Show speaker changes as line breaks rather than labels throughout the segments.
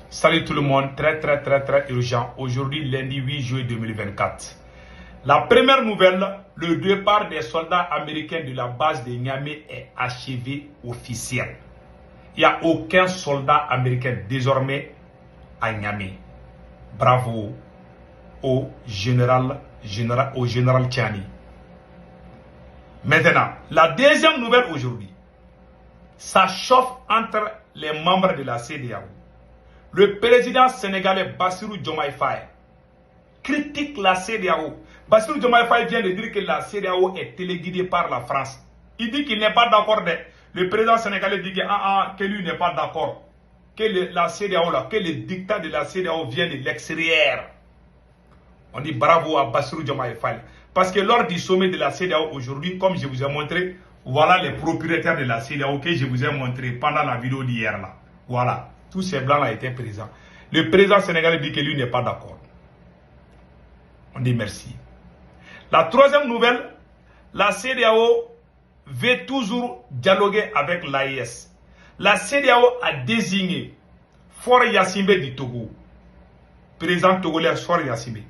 Salut tout le monde, très urgent. Aujourd'hui, lundi 8 juillet 2024. La première nouvelle, le départ des soldats américains de la base de Niamey est achevé officiel. Il n'y a aucun soldat américain désormais à Niamey. Bravo au général Tchani. Maintenant, la deuxième nouvelle aujourd'hui, ça chauffe entre les membres de la CEDEAO. Le président sénégalais Bassirou Diomaye Faye critique la CEDEAO. Bassirou Diomaye Faye vient de dire que la CEDEAO est téléguidée par la France. Il dit qu'il n'est pas d'accord. Le président sénégalais dit que lui n'est pas d'accord. Que la CEDEAO, que le dictat de la CEDEAO vient de l'extérieur. On dit bravo à Bassirou Diomaye Faye. Parce que lors du sommet de la CEDEAO aujourd'hui, comme je vous ai montré, voilà les propriétaires de la CEDEAO que je vous ai montré pendant la vidéo d'hier là. Voilà. Tous ces blancs-là étaient présents. Le président sénégalais dit que lui n'est pas d'accord. On dit merci. La troisième nouvelle, la CEDEAO veut toujours dialoguer avec l'AES. La CEDEAO a désigné Faure Gnassingbé du Togo, président togolais Faure Gnassingbé,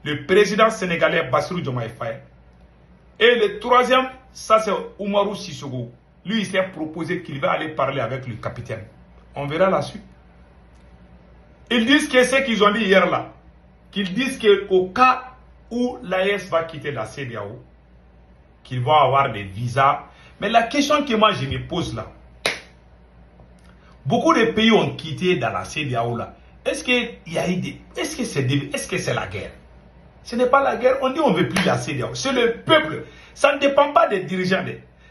le président sénégalais Bassirou Diomaye Faye. Et le troisième, ça c'est Oumarou Sissoko. Lui, il s'est proposé qu'il va aller parler avec le capitaine. On verra la suite. Ils disent que ce qu'ils ont dit hier là, qu'ils disent qu'au cas où l'AES va quitter la CEDEAO, qu'ils vont avoir des visas. Mais la question que moi je me pose là, beaucoup de pays ont quitté dans la CEDEAO là. Est-ce qu'il y a eu des... Est-ce que c'est la guerre? Ce n'est pas la guerre. On dit on ne veut plus la CEDEAO. C'est le peuple. Ça ne dépend pas des dirigeants.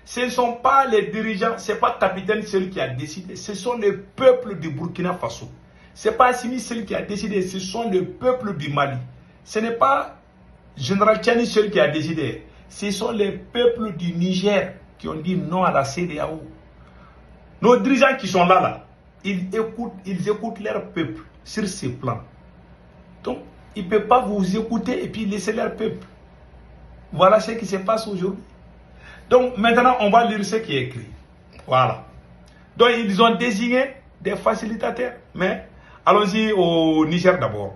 Ce ne sont pas les dirigeants, ce n'est pas le capitaine celui qui a décidé, ce sont les peuples du Burkina Faso. Ce n'est pas Assimi celui qui a décidé, ce sont les peuples du Mali. Ce n'est pas Général Tchani celui qui a décidé, ce sont les peuples du Niger qui ont dit non à la CEDEAO. Nos dirigeants qui sont là, ils écoutent leur peuple sur ces plans. Donc, ils ne peuvent pas vous écouter et puis laisser leur peuple. Voilà ce qui se passe aujourd'hui. Donc maintenant, on va lire ce qui est écrit. Voilà. Donc ils ont désigné des facilitateurs. Mais allons-y au Niger d'abord.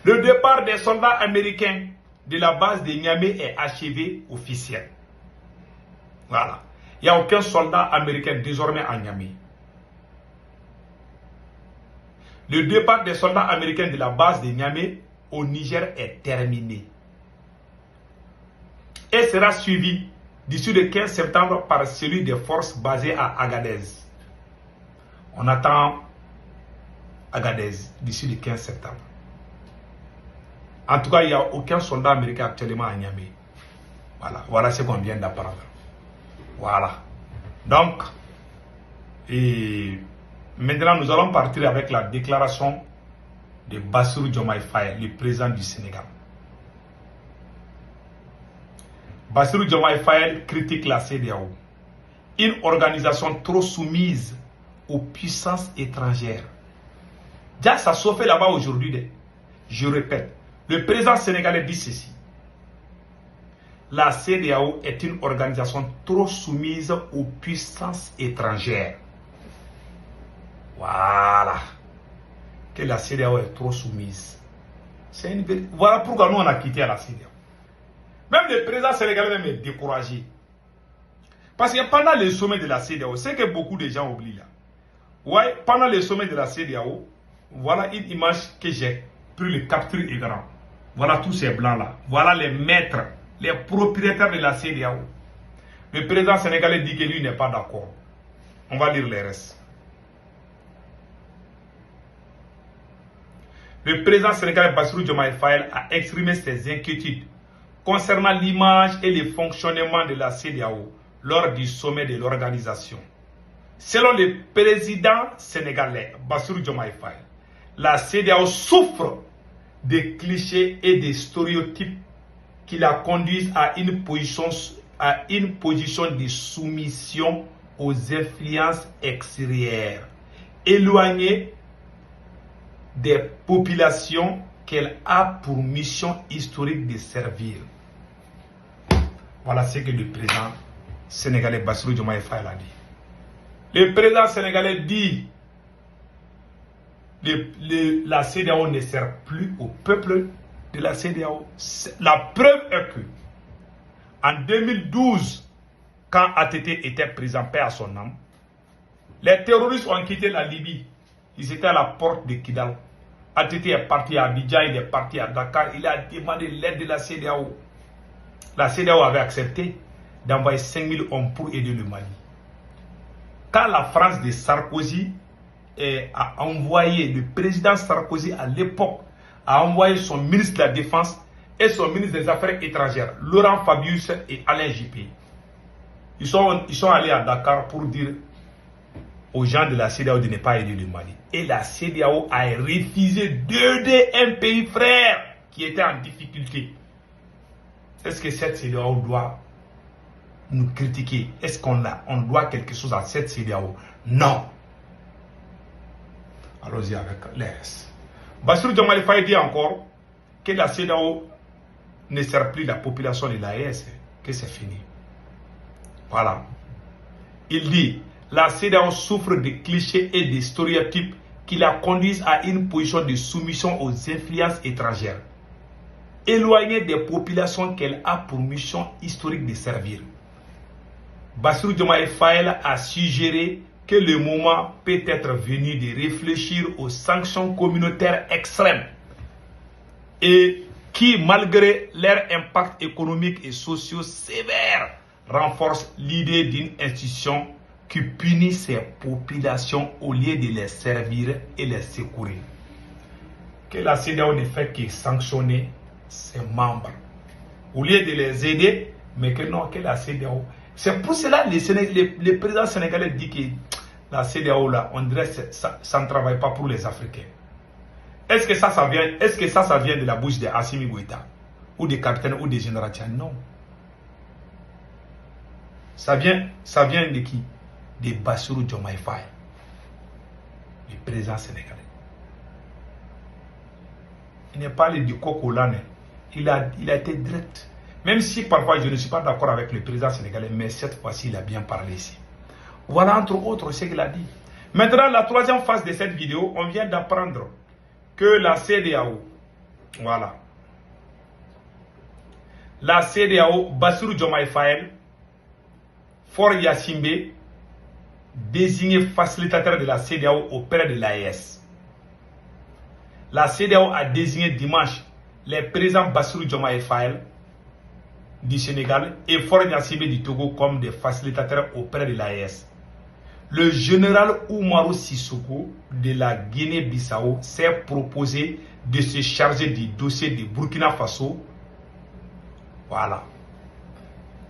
Le départ des soldats américains de la base de Niamey est achevé officiel. Voilà. Il n'y a aucun soldat américain désormais à Niamey. Le départ des soldats américains de la base de Niamey au Niger est terminé. Et sera suivi d'ici le 15 septembre par celui des forces basées à Agadez. On attend Agadez d'ici le 15 septembre. En tout cas, il n'y a aucun soldat américain actuellement à Niamey. Voilà ce qu'on vient d'apprendre. Voilà. Donc, maintenant nous allons partir avec la déclaration de Bassirou Diomaye Faye, le président du Sénégal. Bassirou Diomaye Faye critique la CEDEAO, une organisation trop soumise aux puissances étrangères. Déjà, ça s'est fait là-bas aujourd'hui. Je répète, le président sénégalais dit ceci. La CEDEAO est une organisation trop soumise aux puissances étrangères. Voilà. Que la CEDEAO est trop soumise. Voilà pourquoi nous on a quitté la CEDEAO. Même le président sénégalais est découragé. Parce que pendant le sommet de la CEDEAO, c'est que beaucoup de gens oublient là. Ouais, pendant le sommet de la CEDEAO, voilà une image que j'ai pris le capture écran. Voilà tous ces blancs là. Voilà les maîtres, les propriétaires de la CEDEAO. Le président sénégalais dit que lui n'est pas d'accord. On va lire les restes. Le président sénégalais Bassirou Diomaye Faye a exprimé ses inquiétudes concernant l'image et le fonctionnement de la CEDEAO lors du sommet de l'organisation. Selon le président sénégalais Bassirou Diomaye Faye, la CEDEAO souffre de clichés et de stéréotypes qui la conduisent à une position de soumission aux influences extérieures, éloignée des populations qu'elle a pour mission historique de servir. Voilà ce que le président sénégalais Bassirou Diomaye Faye a dit. Le président sénégalais dit la CEDEAO ne sert plus au peuple de la CEDEAO. La preuve est que, en 2012, quand ATT était pris en paix à son âme, les terroristes ont quitté la Libye. Ils étaient à la porte de Kidal. ATT est parti à Abidjan, il est parti à Dakar. Il a demandé l'aide de la CEDEAO. La CEDEAO avait accepté d'envoyer 5000 hommes pour aider le Mali. Quand la France de Sarkozy a envoyé, le président Sarkozy à l'époque a envoyé son ministre de la Défense et son ministre des Affaires étrangères, Laurent Fabius et Alain Juppé. Ils sont allés à Dakar pour dire aux gens de la CEDEAO de ne pas aider le Mali. Et la CEDEAO a refusé d'aider un pays frère qui était en difficulté. Est-ce que cette CEDEAO doit nous critiquer? Est-ce qu'on doit quelque chose à cette CEDEAO? Non. Allons-y avec les restes. Bassirou Diomaye Faye dit encore que la CEDEAO ne sert plus la population de l'AES, que c'est fini. Voilà. Il dit, la CEDEAO souffre de clichés et de stéréotypes qui la conduisent à une position de soumission aux influences étrangères, éloignée des populations qu'elle a pour mission historique de servir. Bassirou Diomaye Faye a suggéré que le moment peut être venu de réfléchir aux sanctions communautaires extrêmes et qui, malgré leur impact économique et social sévère, renforcent l'idée d'une institution qui punit ses populations au lieu de les servir et les secourir. Que la CEDEAO ne fait que sanctionner ses membres au lieu de les aider, mais que non, que la CEDEAO. C'est pour cela que le président sénégalais dit que la CEDEAO, là, on dirait que ça ne travaille pas pour les Africains. Est-ce que ça vient de la bouche de Assimi Goïta ou des capitaines ou des généraux? Non. Ça vient de qui? De Bassirou Diomaye Faye, le président sénégalais. Il n'est pas allé du coq au l'âne. Il a été direct. Même si parfois je ne suis pas d'accord avec le président sénégalais, mais cette fois-ci il a bien parlé ici. Voilà entre autres ce qu'il a dit. Maintenant, la troisième phase de cette vidéo, on vient d'apprendre que la CEDEAO, voilà, la CEDEAO, Bassirou Diomaye Faye, Faure Gnassingbé, désigné facilitateur de la CEDEAO auprès de l'AES. La CEDEAO a désigné dimanche les présidents Bassirou Diomaye Faye du Sénégal et Faure Gnassingbé du Togo comme des facilitateurs auprès de l'AES. Le général Umaru Sissoko de la Guinée-Bissau s'est proposé de se charger du dossier de Burkina Faso. Voilà.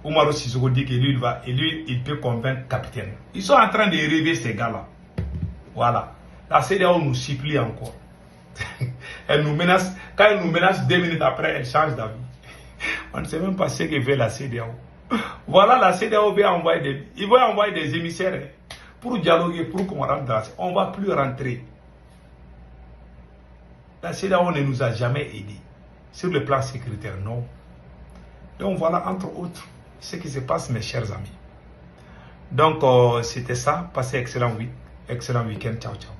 Umaru Sissoko dit que lui, il peut convaincre le capitaine. Ils sont en train de rêver ces gars-là. Voilà. La CEDEAO nous supplie encore. Elle nous menace. Quand elle nous menace, 2 minutes après, elle change d'avis. On ne sait même pas ce que fait la CEDEAO. Voilà, la CEDEAO va envoyer des émissaires pour dialoguer, pour qu'on rentre dans. On ne va plus rentrer. La CEDEAO ne nous a jamais aidés. Sur le plan sécuritaire, non. Donc voilà, entre autres, ce qui se passe, mes chers amis. Donc, c'était ça. Passez excellent week-end. Ciao, ciao.